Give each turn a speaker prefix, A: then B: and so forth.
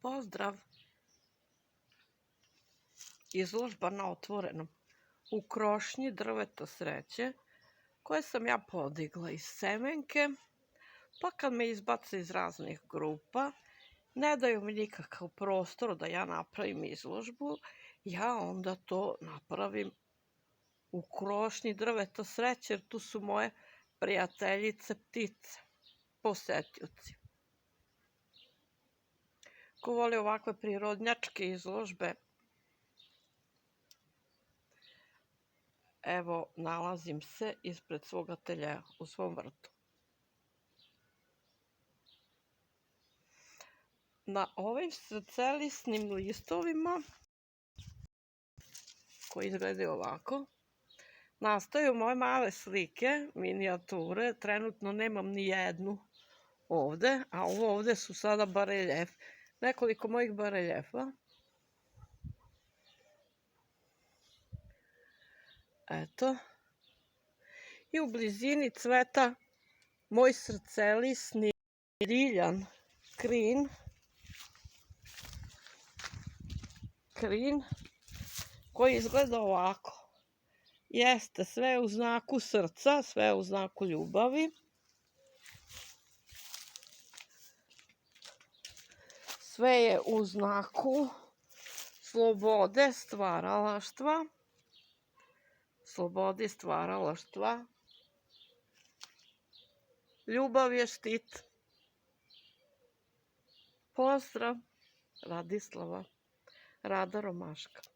A: Pozdrav! Izložba na otvorenom u krošnji drveta sreće koje sam ja podigla iz semenke, pa kad me izbace iz raznih grupa, ne daju mi nikakav prostor da ja napravim izložbu, ja onda to napravim u krošnji drveta sreće, jer tu su moje prijateljice ptice, posetioci. Ko voli ovakve prirodnjačke izložbe, evo, nalazim se ispred svog ateljea u svom vrtu. Na ovim srcelisnim listovima, koji izgledaju ovako, nastaju moje male slike, minijature. Trenutno nemam ni jednu ovde, a ovo ovde su sada bareljefi. Nekoliko mojih bareljefa. Eto. I u blizini cveta moj srcelisni riljan krin. Koji izgleda ovako. Jeste, sve je u znaku srca, sve je u znaku ljubavi. Sve je u znaku slobode, stvaralaštva. Slobodi stvaralaštva. Ljubav je štit. Pozdrav! Radislava, Rada Romaška.